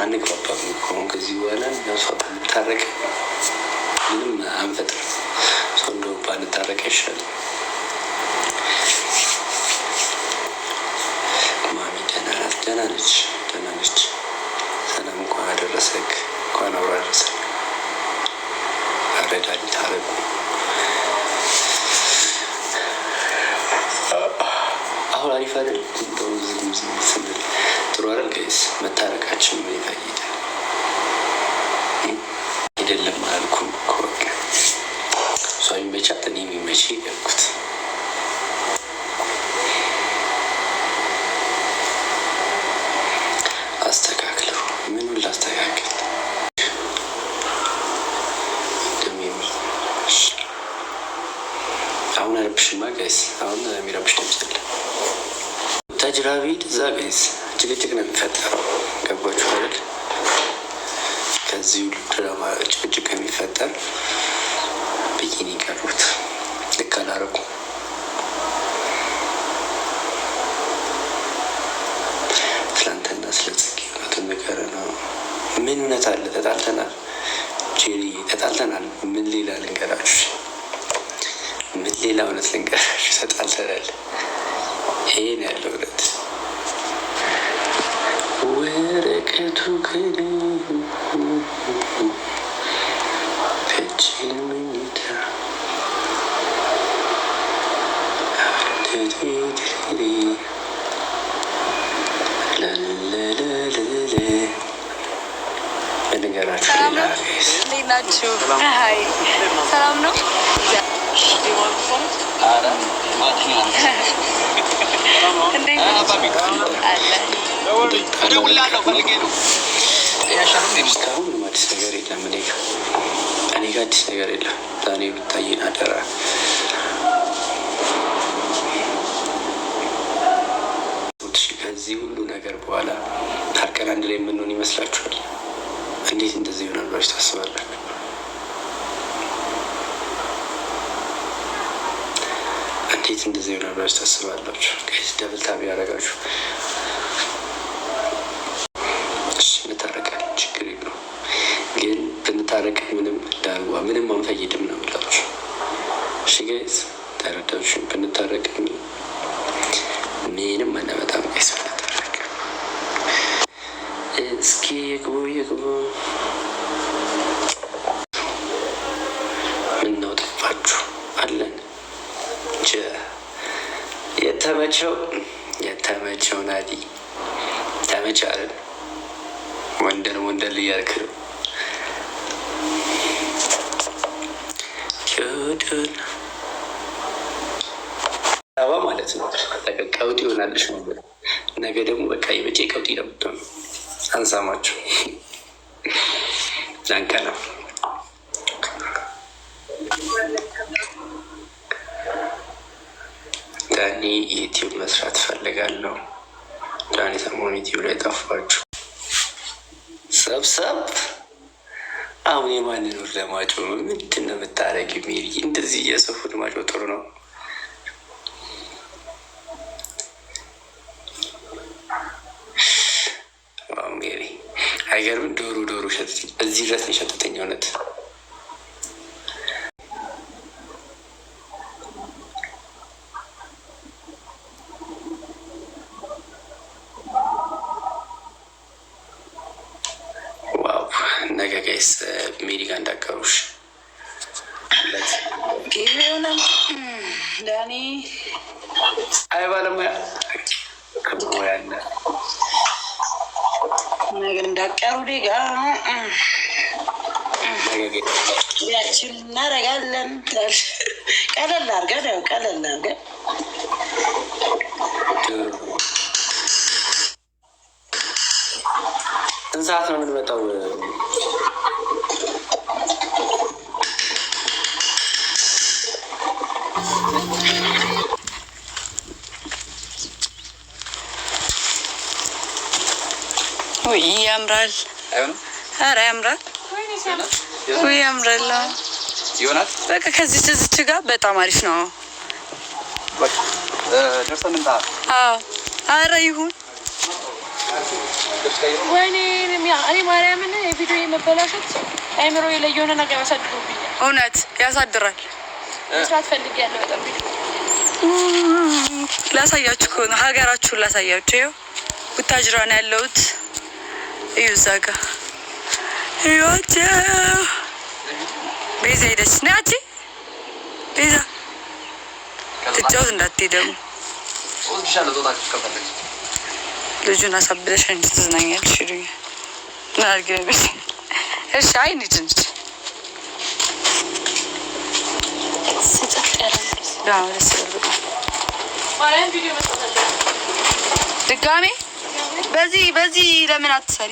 አንግባባም እኮ ከዚህ በኋላ እሷ ብንታረቅ ምንም አንፈጥርም። ሰው እንደው ባንታረቅ ይሻላል። ማሚ ደህና ናት? ደህና ነች፣ ደህና ነች። ሰላም እንኳን አደረሰክ፣ እንኳን አብሮ አደረሰክ። አረዳኝ ታረቁ። አሁን አሪፍ አይደል? እንደው ዝም ስንል ጥሩ አይደል? ጋይስ መታረቃችን ምን ይፈይዳል? አይደለም አልኩም እኮ በቃ እሷ የሚመቻት እኔ የሚመች ያልኩት። አስተካክለው ምኑን ላስተካክል? አሁን አረብሽማ ጋይስ፣ አሁን የሚረብሽ ድምፅ የለ። ታጅራ ቤት እዛ ጋይስ ጭቅጭቅ ነው የሚፈጠረው። ገባችሁ አይደል? ከዚህ ሁሉ ድራማ ጭቅጭቅ የሚፈጠር ብይን ይቀሩት ልክ አላረጉ። ትላንትና ስለ ጽጌ እውነቱን ነገር ነው። ምን እውነት አለ? ተጣልተናል ጄሪ፣ ተጣልተናል። ምን ሌላ ልንገራችሁ? ምን ሌላ እውነት ልንገራችሁ? ተጣልተናል። ይሄን ያለው እውነት። ወረቀቱ ግን እጅን መኝታ ነገራችሁ። እንዴት ናችሁ? ሰላም ነው? እስካሁን ምንም አዲስ ነገር የለም። እኔ ጋ አዲስ ነገር የለም። ዛኔ ብታየን አደራ። ከዚህ ሁሉ ነገር በኋላ ታርቀን አንድ ላይ የምንሆን ይመስላችኋል? እንዴት እንደዚህ ይሆናል ብላችሁ ታስባላችሁ? እንዴት እንደዚህ ይሆናል ብላችሁ ታስባላችሁ? ከዚህ ደብል ታቢ ያደረጋችሁ እንታረቃለን፣ ችግር የለውም። ግን ብንታረቅ ምንም ዳርጓ ምንም አንፈይድም ነው የምላችሁ። እሺ ጋይስ ተረዳችሁ? ብንታረቅ ምንም አናመጣም ጋይስ። ብንታረቅ እስኪ ይግቡ ምነው ጠፋችሁ? አለን የተመቸው ናዲ ተመቻለን። ወንደል እያልክ ነው አባ ማለት ነው። ቀውጢ ይሆናልሽ ነው። ነገ ደግሞ በቃ የመቼ ቀውጢ ነው የምትሆነው። አንሳማችሁ ዛንቀና ዳኒ ዩቲዩብ መስራት ፈልጋለሁ። ዳኒ ሰሞኑን ዩቲዩብ ላይ ጠፋችሁ። ሰብሰብ አሁን የማንን ወር ለማጮ ምንድን ነው የምታረጊ? ሜሪ እንደዚህ እየሰፉን ማጮ ጥሩ ነው። ሜሪ አይገርም? ዶሮ ሸጠኝ። እዚህ ድረስ ነው የሸጠተኝ እውነት። ነገ ጋይስ ሜሪ ጋር እንዳቀሩሽ ሆነም ዳኒ አይ ባለሙያ ከሙያለ ነገር እንዳቀሩ ዴጋ ያችን እናደርጋለን። ቀለል አድርገን ያው ቀለል አድርገን ስንት ሰዓት ነው የምንመጣው? ውይ ያምራል። ኧረ ያምራል። ውይ ያምራል ይሆናል። በቃ ከዚች እዚች ጋር በጣም አሪፍ ነው። ደርሰን እንታ አዎ ኧረ ይሁን። ወይኔ እኔ ማርያምን የቪዲዮ የመበላሸት አይምሮ ላይ የሆነ ነገር ያሳድሩብኛል። እውነት ያሳድራል። መስራት ፈልጌያለሁ በጣም ቪዲዮ ላሳያችሁ እኮ ነው። ሀገራችሁን ላሳያችሁ። ይኸው ቡታጅራ ነው ያለሁት። እዩ እዛ ጋ እዩዋቸው። ቤዛ ሄደች። ናቺ ቤዛ ትጫወት እንዳትሄደሙ ልጁን አሳብለሽ እንጂ ትዝናኛለሽ ይሉኛል። ምን አድርገሽ? እሺ አይ እንሂድ እንጂ ድጋሜ በዚህ ለምን አትሰሪ?